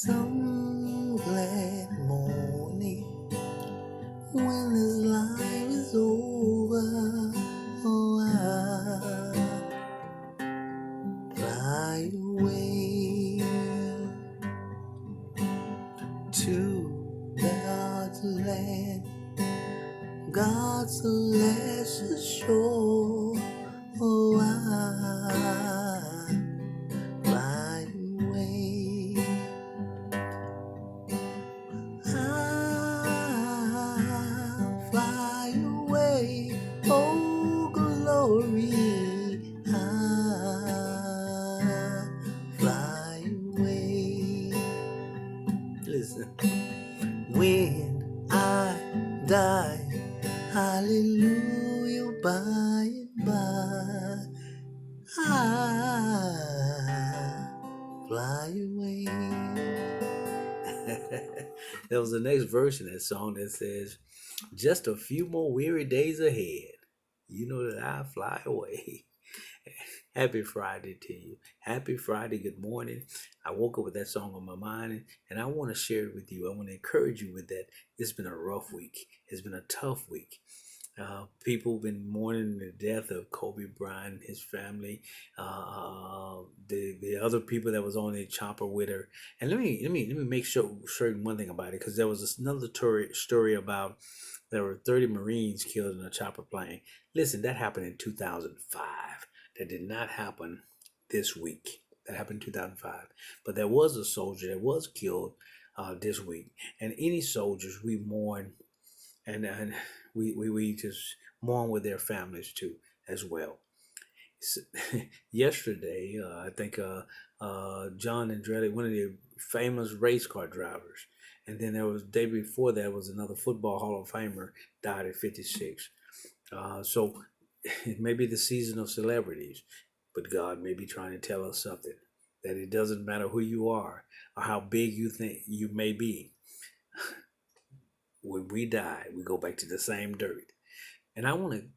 Some glad morning when this life is over. Oh, I fly away to God's land, God's celestial shore. Oh, I fly away. I'll fly away, oh glory. I'll fly away. Listen, when I die, hallelujah, by and by, I'll fly away. There was the next verse in that song that says, just a few more weary days ahead. You know that I fly away. Happy Friday to you. Happy Friday. Good morning. I woke up with that song on my mind and I want to share it with you. I want to encourage you with that. It's been a rough week. It's been a tough week. People have been mourning the death of Kobe Bryant, his family, the other people that was on the chopper with her. And let me make sure one thing about it, because there was another story about there were 30 Marines killed in a chopper plane. Listen, that happened in 2005. That did not happen this week. That happened in 2005. But there was a soldier that was killed this week. And any soldiers we mourn, and we just mourn with their families too as well. Yesterday, I think John Andretti, one of the famous race car drivers, and then there was the day before that was another football Hall of Famer died at 56. So it may be the season of celebrities, but God may be trying to tell us something, that it doesn't matter who you are or how big you think you may be. When we die, we go back to the same dirt. And I want to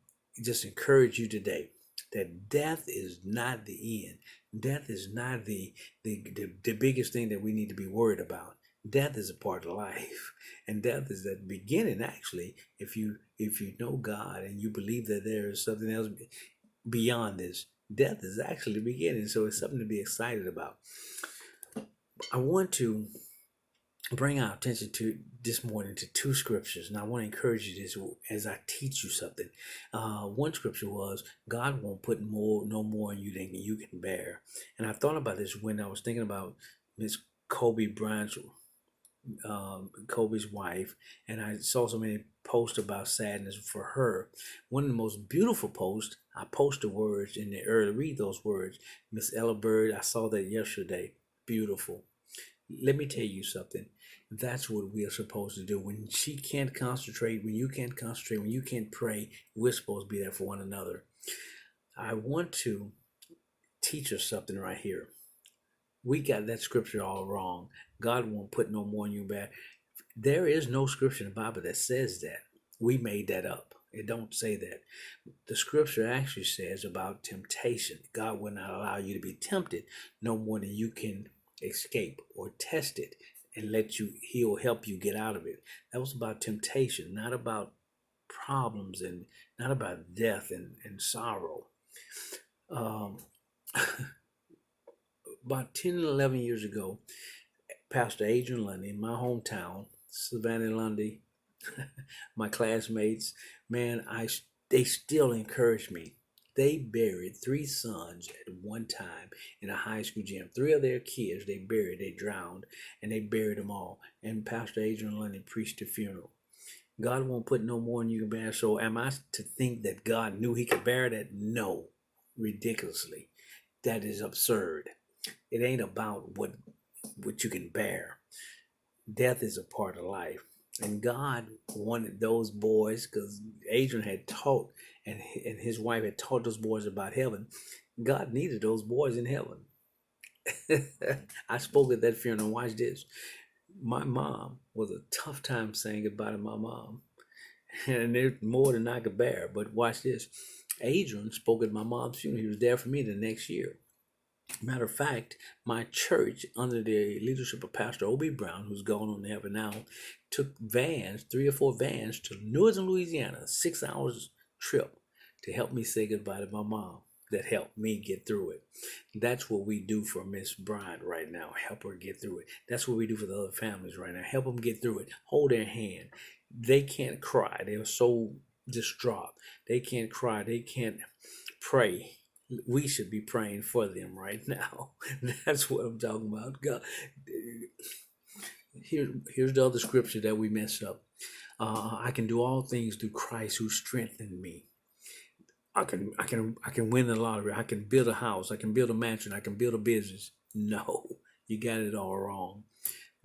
just encourage you today that death is not the end. Death is not the biggest thing that we need to be worried about. Death is a part of life, and death is the beginning. Actually, if you know God and you believe that there is something else beyond this, death is actually the beginning. So it's something to be excited about. I want to bring our attention to this morning to two scriptures, and I want to encourage you this as I teach you something. One scripture was, God won't put no more on you than you can bear. And I thought about this when I was thinking about Miss Kobe Bryant's Kobe's wife, and I saw so many posts about sadness for her. One of the most beautiful posts, I posted words in the early, read those words. Miss Ella Bird, I saw that yesterday. Beautiful. Let me tell you something. That's what we are supposed to do. When she can't concentrate, when you can't concentrate, when you can't pray, we're supposed to be there for one another. I want to teach us something right here. We got that scripture all wrong. God won't put no more in you bad. There is no scripture in the Bible that says that. We made that up. It don't say that. The scripture actually says about temptation. God will not allow you to be tempted no more than you can escape or test it and he'll help you get out of it. That was about temptation, not about problems and not about death and sorrow. About 10 and 11 years ago, Pastor Adrian Lundy in my hometown, Savannah Lundy, my classmates, man, they still encourage me. They buried 3 sons at one time in a high school gym. 3 of their kids they drowned, and they buried them all. And Pastor Adrian Lundy preached the funeral. God won't put no more than you can bear. So am I to think that God knew he could bear that? No, ridiculously. That is absurd. It ain't about what you can bear. Death is a part of life. And God wanted those boys, because Adrian had taught and his wife had taught those boys about heaven. God needed those boys in heaven. I spoke at that funeral. Watch this. My mom was a tough time saying goodbye to my mom. And there's more than I could bear. But watch this. Adrian spoke at my mom's funeral. He was there for me the next year. Matter of fact, my church, under the leadership of Pastor Obi Brown, who's gone on to heaven now, took vans, 3 or 4 vans, to Northern Louisiana, 6 hours trip, to help me say goodbye to my mom. That helped me get through it. That's what we do for Miss Bryant right now. Help her get through it. That's what we do for the other families right now. Help them get through it. Hold their hand. They can't cry. They are so distraught. They can't cry. They can't pray. We should be praying for them right now. That's what I'm talking about. God, here's the other scripture that we messed up. I can do all things through Christ who strengthened me. I can win the lottery. I can build a house. I can build a mansion. I can build a business. No, you got it all wrong.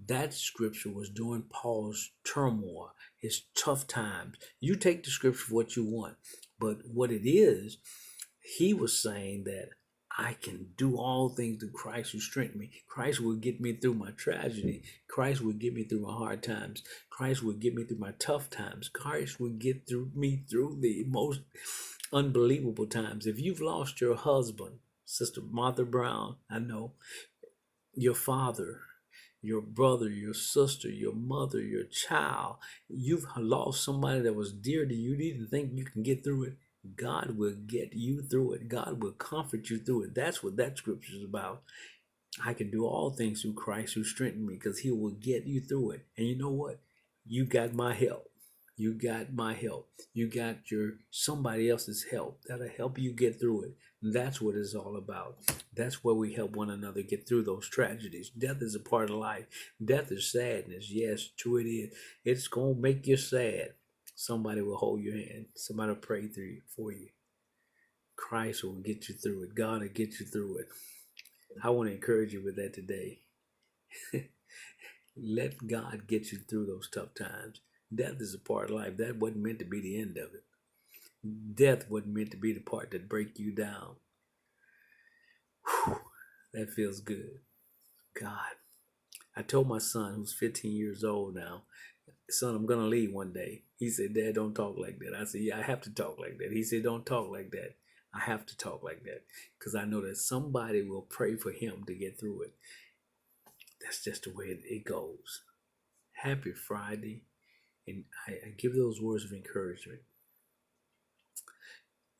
That scripture was during Paul's turmoil, his tough times. You take the scripture for what you want, but what it is, he was saying that I can do all things through Christ who strengthened me. Christ will get me through my tragedy. Christ will get me through my hard times. Christ will get me through my tough times. Christ will get through me through the most unbelievable times. If you've lost your husband, Sister Martha Brown, I know, your father, your brother, your sister, your mother, your child, you've lost somebody that was dear to you, you didn't think you can get through it. God will get you through it. God will comfort you through it. That's what that scripture is about. I can do all things through Christ who strengthened me, because he will get you through it. And you know what? You got my help. You got my help. You got your somebody else's help that'll help you get through it. That's what it's all about. That's where we help one another get through those tragedies. Death is a part of life. Death is sadness. Yes, true it is. It's going to make you sad. Somebody will hold your hand. Somebody will pray through you, for you. Christ will get you through it. God will get you through it. I want to encourage you with that today. Let God get you through those tough times. Death is a part of life. That wasn't meant to be the end of it. Death wasn't meant to be the part that break you down. Whew, that feels good. God. I told my son, who's 15 years old now, son, I'm going to leave one day. He said, Dad, don't talk like that. I said, yeah, I have to talk like that. He said, don't talk like that. I have to talk like that, because I know that somebody will pray for him to get through it. That's just the way it goes. Happy Friday. And I give those words of encouragement.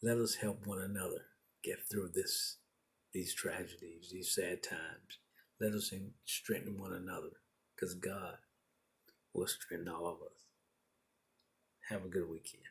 Let us help one another get through these tragedies, these sad times. Let us strengthen one another, because God will strengthen all of us. Have a good weekend.